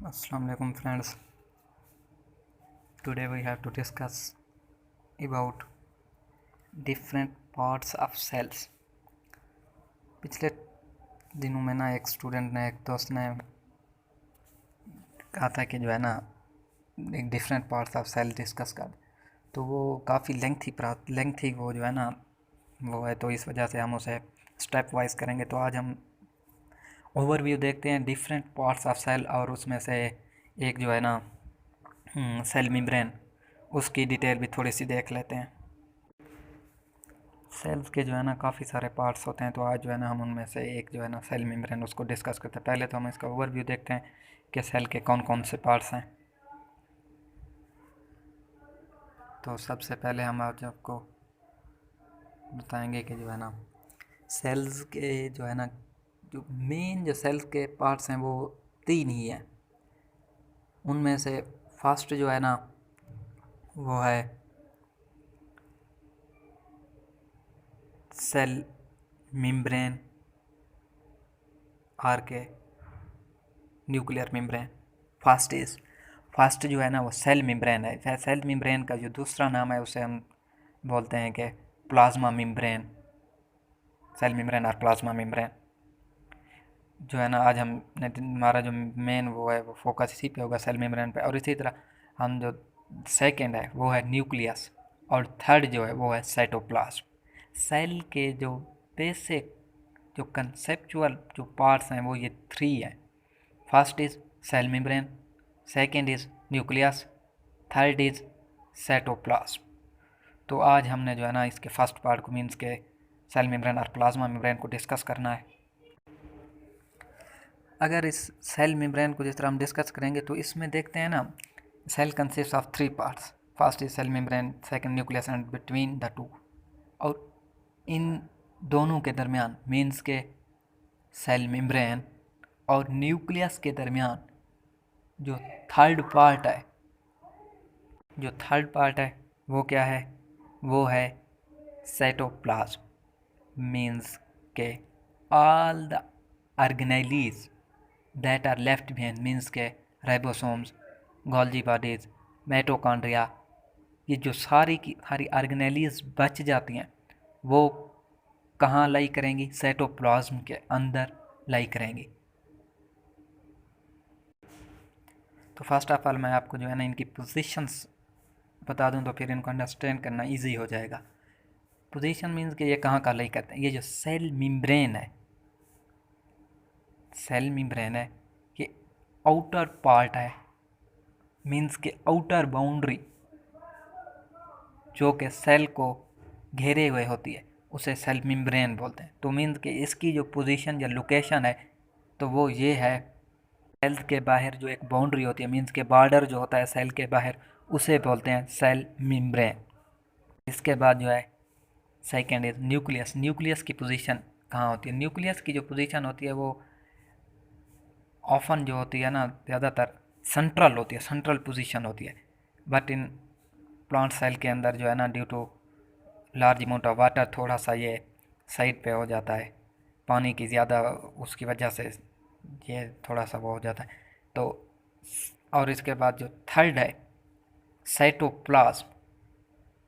Assalamu alaikum friends. Today we have to discuss about different parts of cells. पिछले दिनों में ना एक स्टूडेंट ने एक दोस्त ने कहा था कि जो है ना एक different parts of cell discuss कर, तो वो काफ़ी लेंथी वो जो है ना वो है, तो इस वजह से हम उसे स्टेप वाइज करेंगे। तो आज हम ओवरव्यू देखते हैं डिफरेंट पार्ट्स ऑफ सेल, और उसमें से एक जो है ना सेल मेम्ब्रेन, उसकी डिटेल भी थोड़ी सी देख लेते हैं। सेल्स के जो है ना काफ़ी सारे पार्ट्स होते हैं, तो आज जो है ना हम उनमें से एक जो है ना सेल मेम्ब्रेन उसको डिस्कस करते हैं। पहले तो हम इसका ओवरव्यू देखते हैं कि सेल के कौन कौन से पार्ट्स हैं। तो सबसे पहले हम आज आपको बताएंगे कि जो है ना सेल्स के जो है ना जो मेन जो सेल्स के पार्ट्स हैं वो 3 ही हैं। उनमें से फर्स्ट जो है ना वो है सेल मेम्ब्रेन आर के न्यूक्लियर मेम्ब्रेन। फर्स्ट जो है ना वो सेल मेम्ब्रेन है। सेल मेम्ब्रेन का जो दूसरा नाम है उसे हम बोलते हैं कि प्लाज्मा मेम्ब्रेन, सेल मेम्ब्रेन और प्लाज्मा मेम्ब्रेन। जो है ना आज हमारा जो मेन वो है वो फोकस इसी पे होगा, सेल मेम्ब्रेन पे। और इसी तरह हम जो सेकंड है वो है न्यूक्लियस, और थर्ड जो है वो है साइटोप्लाज्म। सेल के जो बेसिक जो कंसेप्चुअल जो पार्ट्स हैं वो ये 3 हैं। First is cell membrane, second is nucleus, third is cytoplasm. तो आज हमने जो है ना इसके फर्स्ट पार्ट को मीन्स के सेल मेम्ब्रेन और प्लाज्मा मेम्ब्रेन को डिस्कस करना है। अगर इस सेल मेम्ब्रेन को जिस तरह हम डिस्कस करेंगे तो इसमें देखते हैं ना cell consist of 3 parts. First is cell membrane, second nucleus and between the two. और इन दोनों के दरमियान मीन्स के सेल मेम्ब्रेन और न्यूक्लियस के दरमियान जो थर्ड पार्ट है वो क्या है? वो है साइटोप्लाज्म। मीन्स के all the organelles that are left behind, means के राइबोसोम्स, गोल्जी बॉडीज, माइटोकॉन्ड्रिया, ये जो सारी की सारी ऑर्गेनेलीज बच जाती हैं वो कहाँ लाई करेंगी? साइटोप्लाज्म के अंदर लाई करेंगी। तो फर्स्ट ऑफ ऑल मैं आपको जो है ना इनकी पोजीशंस बता दूं तो फिर इनको अंडरस्टैंड करना इजी हो जाएगा। पोजीशन मीन्स कि ये कहाँ का लाई करते हैं। ये जो सेल मेम्ब्रेन है ये आउटर पार्ट है, मीन्स के आउटर बाउंड्री जो कि सेल को घेरे हुए होती है उसे सेल मेम्ब्रेन बोलते हैं। तो मीन्स कि इसकी जो पोजीशन या लोकेशन है तो वो ये है, सेल के बाहर जो एक बाउंड्री होती है, मीन्स के बॉर्डर जो होता है सेल के बाहर, उसे बोलते हैं सेल मेम्ब्रेन। इसके बाद जो है सेकेंड इज न्यूक्लियस। न्यूक्लियस की पोजीशन कहाँ होती है? न्यूक्लियस की जो पोजीशन होती है वो ऑफन जो होती है ना ज़्यादातर सेंट्रल होती है, सेंट्रल पोजीशन होती है। बट इन प्लांट सेल के अंदर जो है ना due to large amount of water थोड़ा सा ये साइड पे हो जाता है, पानी की ज़्यादा उसकी वजह से ये थोड़ा सा वो हो जाता है। तो और इसके बाद जो थर्ड है साइटोप्लाज्म,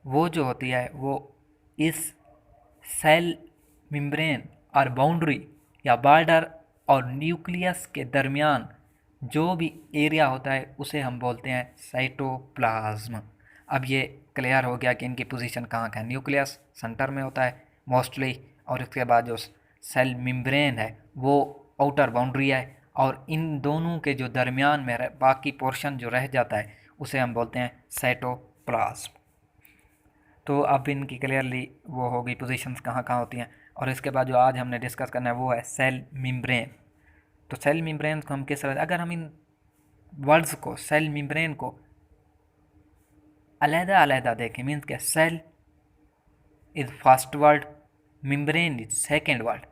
वो जो होती है वो इस सेल मेम्ब्रेन और बाउंड्री या बॉर्डर और न्यूक्लियस के दरमियान जो भी एरिया होता है उसे हम बोलते हैं साइटोप्लाज्म। अब ये क्लियर हो गया कि इनकी पोजीशन कहाँ का है। न्यूक्लियस सेंटर में होता है मोस्टली, और इसके बाद जो सेल मेम्ब्रेन है वो आउटर बाउंड्री है, और इन दोनों के जो दरमियान में बाकी पोर्शन जो रह जाता है उसे हम बोलते हैं साइटोप्लाज्म। तो अब इनकी क्लियरली वो होगी पोजीशंस कहाँ कहाँ होती हैं। और इसके बाद जो आज हमने डिस्कस करना है वो है सेल मेम्ब्रेन। तो सेल मेम्ब्रेन को हम किस तरह, अगर हम इन वर्ड्स को सेल मेम्ब्रेन को अलग-अलग देखें, मीन्स के cell is first word, membrane is second word,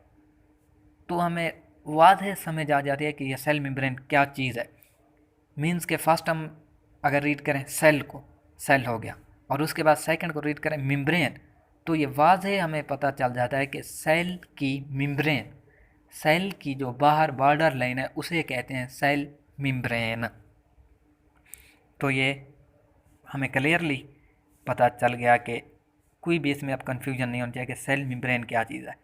तो हमें वाज़ेह समझ आ जाती है कि यह सेल मेम्ब्रेन क्या चीज़ है। मीन्स के फर्स्ट हम अगर रीड करें सेल को, सेल हो गया, और उसके बाद सेकंड को रीड करें मेम्ब्रेन, तो ये वाज़ेह हमें पता चल जाता है कि सेल की मेम्ब्रेन, सेल की जो बाहर बॉर्डर लाइन है उसे कहते हैं सेल मेम्ब्रेन। तो ये हमें क्लियरली पता चल गया कि कोई भी इसमें अब कन्फ्यूजन नहीं होना चाहिए कि सेल मेम्ब्रेन क्या चीज़ है।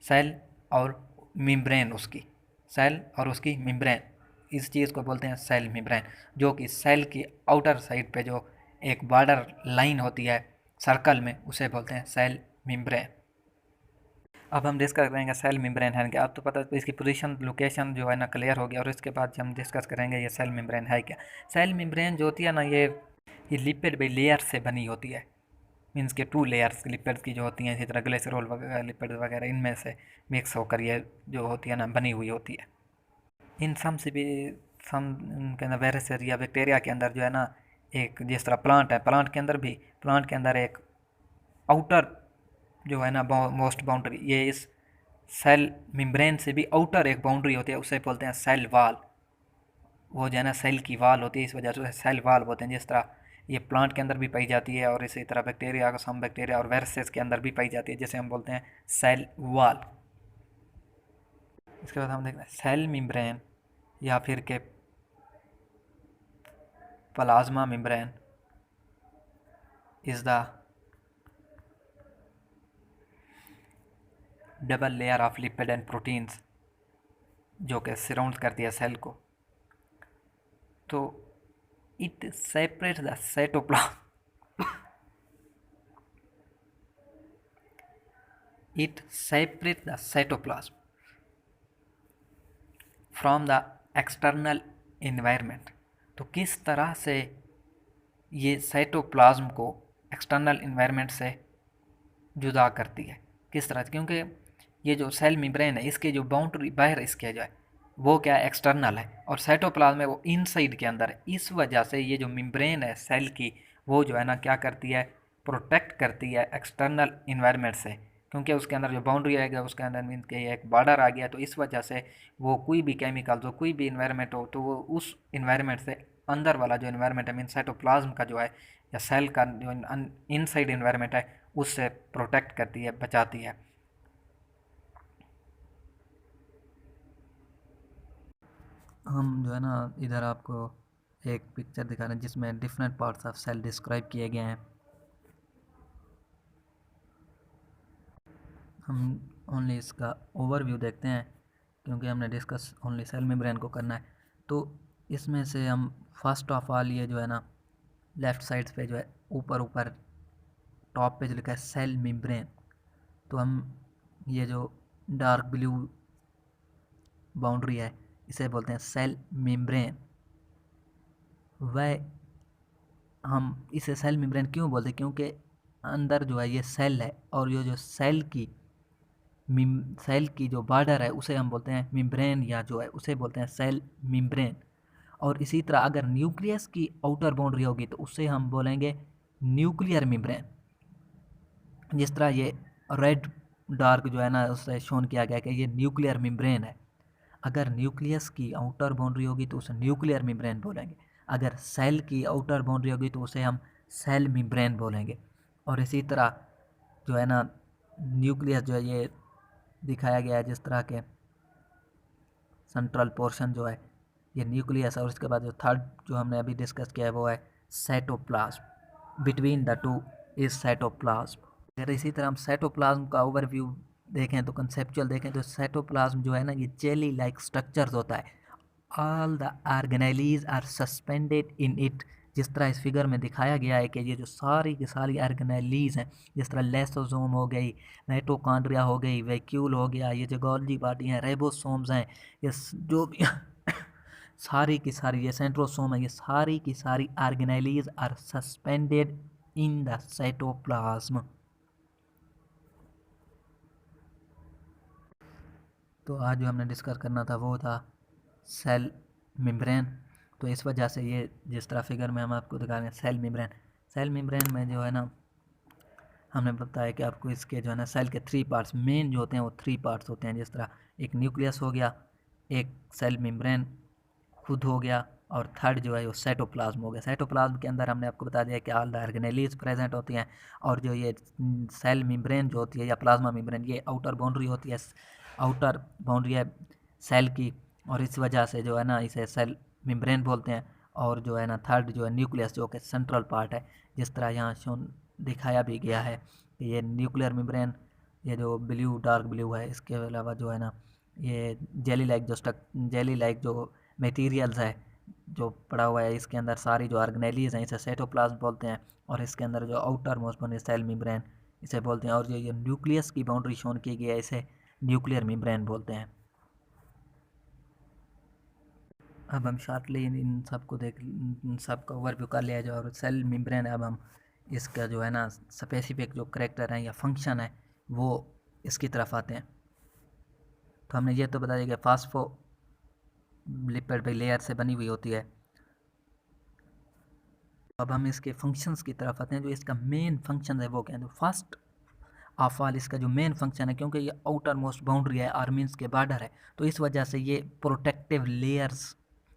सेल और मेम्ब्रेन उसकी, सेल और उसकी मेम्ब्रेन, इस चीज़ को बोलते हैं सेल मेम्ब्रेन, जो कि सेल की आउटर साइड पे जो एक बॉर्डर लाइन होती है सर्कल में, उसे बोलते हैं सेल मेम्ब्रेन। अब हम डिस्कस करेंगे सेल मेम्ब्रेन है क्या। अब तो पता है इसकी पोजीशन लोकेशन जो है ना क्लियर हो गया, और इसके बाद हम डिस्कस करेंगे ये सेल मेम्ब्रेन है क्या। सेल मेम्ब्रेन जो होती है ना, ये लिपिड बाई लेयर से बनी होती है। मीन्स के 2 लेयर्स लिपिड की जो होती हैं, इसी तरह ग्लिसरॉल वगैरह लिपिड वगैरह इनमें से मिक्स होकर ये जो होती है ना बनी हुई होती है। इन सम से भी सम के अंदर वायरस या बैक्टीरिया के अंदर जो है ना, एक जिस तरह प्लांट है, प्लांट के अंदर भी, प्लांट के अंदर एक आउटर जो है ना मोस्ट बाउंड्री, ये इस सेल मेम्ब्रेन से भी आउटर एक बाउंड्री होती है, उसे बोलते हैं सेल वाल। वो जो है ना सेल की वाल होती है, इस वजह से सेल वाल बोलते हैं। जिस तरह ये प्लांट के अंदर भी पाई जाती है, और इसी तरह बैक्टीरिया, सम बैक्टीरिया और वायरसेस के अंदर भी पाई जाती है, जिसे हम बोलते हैं सेल वाल। इसके बाद हम देखते हैं सेल मेम्ब्रेन या फिर के plasma membrane is the double layer of lipid and proteins जो कि सराउंड करती है सेल को। तो it separate the cytoplasm, it separate the cytoplasm from the external environment. तो किस तरह से ये साइटोप्लाज्म को एक्सटर्नल इन्वायरमेंट से जुदा करती है, किस तरह से, क्योंकि ये जो सेल मेम्ब्रेन है इसके जो बाउंड्री बाहर इसके जो है वो क्या है, एक्सटर्नल है, और साइटोप्लाज्म है वो इनसाइड के अंदर है। इस वजह से ये जो मेम्ब्रेन है सेल की, वो जो है ना क्या करती है, प्रोटेक्ट करती है एक्सटर्नल इन्वायरमेंट से, क्योंकि उसके अंदर जो बाउंड्री आ गया, उसके अंदर मीन के एक बॉर्डर आ गया, तो इस वजह से वो कोई भी केमिकल जो कोई भी इन्वायरमेंट हो, तो वो उस इन्वायरमेंट से अंदर वाला जो इन्वायरमेंट है मीन साइटोप्लाज्म का जो है या सेल का जो इनसाइड इन्वायरमेंट है उससे प्रोटेक्ट करती है, बचाती है। हम जो है ना इधर आपको एक पिक्चर दिखा रहे हैं जिसमें different parts of cell describe किए गए हैं। हम ओनली इसका ओवरव्यू देखते हैं क्योंकि हमने डिस्कस ओनली सेल मेम्ब्रेन को करना है। तो इसमें से हम फर्स्ट ऑफ ऑल ये जो है ना लेफ़्ट साइड पे जो है ऊपर ऊपर टॉप पे जो लिखा है सेल मेम्ब्रेन, तो हम ये जो डार्क ब्लू बाउंड्री है इसे बोलते हैं सेल मेम्ब्रेन। वह हम इसे सेल मेम्ब्रेन क्यों बोलते हैं, क्योंकि अंदर जो है ये सेल है, और ये जो सेल की जो बॉर्डर है उसे हम बोलते हैं मेम्ब्रेन, या जो है उसे बोलते हैं सेल मेम्ब्रेन। और इसी तरह अगर न्यूक्लियस की आउटर बाउंड्री होगी तो उससे हम बोलेंगे न्यूक्लियर मेम्ब्रेन। जिस तरह ये रेड डार्क जो है ना उससे शोन किया गया कि ये न्यूक्लियर मेम्ब्रेन है। अगर न्यूक्लियस की आउटर बाउंड्री होगी तो उसे न्यूक्लियर मेम्ब्रेन बोलेंगे, अगर सेल की आउटर बाउंड्री होगी तो उसे हम सेल मेम्ब्रेन बोलेंगे। और इसी तरह जो है ना न्यूक्लियस जो है ये दिखाया गया है जिस तरह के सेंट्रल पोर्शन जो है ये न्यूक्लियस है, और इसके बाद जो थर्ड जो हमने अभी डिस्कस किया है वो है cytoplasm. Between the two is cytoplasm. अगर इसी तरह हम साइटोप्लाज्म का ओवरव्यू देखें तो कंसेप्चुअल देखें तो साइटोप्लाज्म जो है ना ये जेली लाइक स्ट्रक्चर्स होता है। All the organelles are suspended in it. जिस तरह इस फिगर में दिखाया गया है कि ये जो सारी की सारी ऑर्गेनेलीज हैं, जिस तरह लेसोसोम हो गई, माइटोकॉन्ड्रिया हो गई, वैक्यूल हो गया, ये जो गोल्गी बॉडी हैं, राइबोसोम्स हैं, ये जो भी सारी की सारी, ये सेंट्रोसोम है, ये सारी की सारी organelles are suspended in the cytoplasm. तो आज जो हमने डिस्कस करना था वो था सेल मेम्ब्रेन। तो इस वजह से ये जिस तरह फिगर में हम आपको दिखा रहे हैं सेल मेम्ब्रेन, सेल मेम्ब्रेन में जो है ना हमने बताया कि आपको इसके जो है ना सेल के 3 पार्ट्स मेन जो होते हैं वो 3 पार्ट्स होते हैं। जिस तरह एक न्यूक्लियस हो गया, एक सेल मेम्ब्रेन खुद हो गया, और थर्ड जो है वो साइटोप्लाज्म हो गया। साइटोप्लाज्म के अंदर हमने आपको बता दिया कि ऑल द ऑर्गेनेलीज प्रेजेंट होती हैं, और जो ये सेल मेम्ब्रेन जो होती है या प्लाज्मा मेम्ब्रेन ये आउटर बाउंड्री होती है, आउटर बाउंड्री है सेल की, और इस वजह से जो है ना इसे सेल मेम्ब्रेन बोलते हैं। और जो है ना थर्ड जो है न्यूक्लियस, जो कि सेंट्रल पार्ट है, जिस तरह यहाँ शो दिखाया भी गया है कि ये न्यूक्लियर मेम्ब्रेन, ये जो ब्लू डार्क ब्लू है, इसके अलावा जो है ना ये जेली लाइक जो मटेरियल्स है जो पड़ा हुआ है, इसके अंदर सारी जो ऑर्गेनेलीज हैं इसे साइटोप्लाज्म बोलते हैं। और इसके अंदर जो आउटर मोस्ट बने सेल मेम्ब्रेन इसे बोलते हैं। और जो ये न्यूक्लियस की बाउंड्री शोन की गई है इसे न्यूक्लियर मेम्ब्रेन बोलते हैं। अब हम शॉर्टली इन सबको इन सबका ओवरव्यू कर लिया जाए। और सेल मेम्ब्रेन, अब हम इसका जो है ना स्पेसिफिक जो करेक्टर है या फंक्शन है वो इसकी तरफ आते हैं। तो हमने ये तो बता दिया कि फास्फोलिपिड लेयर से बनी हुई होती है। अब हम इसके फंक्शंस की तरफ आते हैं। जो इसका मेन फंक्शन है वो क्या है, तो फर्स्ट ऑफ ऑल इसका जो मेन फंक्शन है, क्योंकि ये आउटर मोस्ट बाउंड्री है और मीन्स के बॉर्डर है, तो इस वजह से ये प्रोटेक्टिव लेयर्स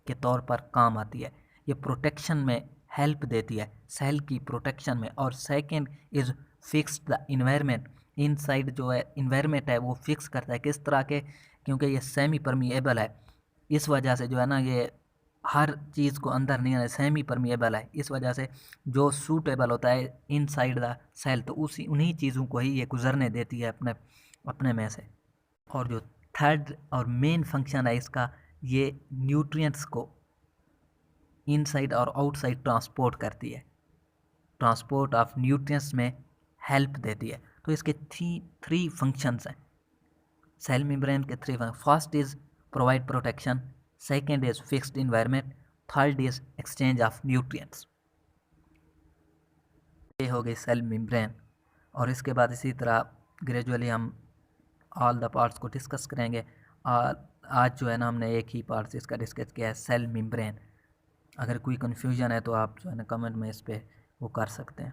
के तौर पर काम आती है। ये प्रोटेक्शन में हेल्प देती है, सेल की प्रोटेक्शन में। और second is fixed the environment, inside जो है इन्वायरमेंट है वो फिक्स करता है। किस तरह के, क्योंकि ये सेमी परमिएबल है, इस वजह से जो है ना ये हर चीज़ को अंदर नहीं आना, सेमी परमिएबल है, इस वजह से जो सूटेबल होता है इनसाइड द सेल, तो उसी उन्हीं चीज़ों को ही ये गुजरने देती है अपने अपने में से। और जो थर्ड और मेन फंक्शन है इसका, ये न्यूट्रिएंट्स को इनसाइड और आउटसाइड ट्रांसपोर्ट करती है, ट्रांसपोर्ट ऑफ न्यूट्रिएंट्स में हेल्प देती है। तो इसके थ्री फंक्शंस हैं सेल मेम्ब्रेन के, three function. First is provide protection, second is fixed environment, third is exchange of nutrients. ये हो गई सेल मेम्ब्रेन। और इसके बाद इसी तरह ग्रेजुअली हम ऑल द पार्ट्स को डिस्कस करेंगे। आज जो है ना हमने एक ही पार्ट इसका डिस्कस किया है, सेल मेम्ब्रेन। अगर कोई कन्फ्यूजन है तो आप जो है ना कमेंट में इस पर वो कर सकते हैं।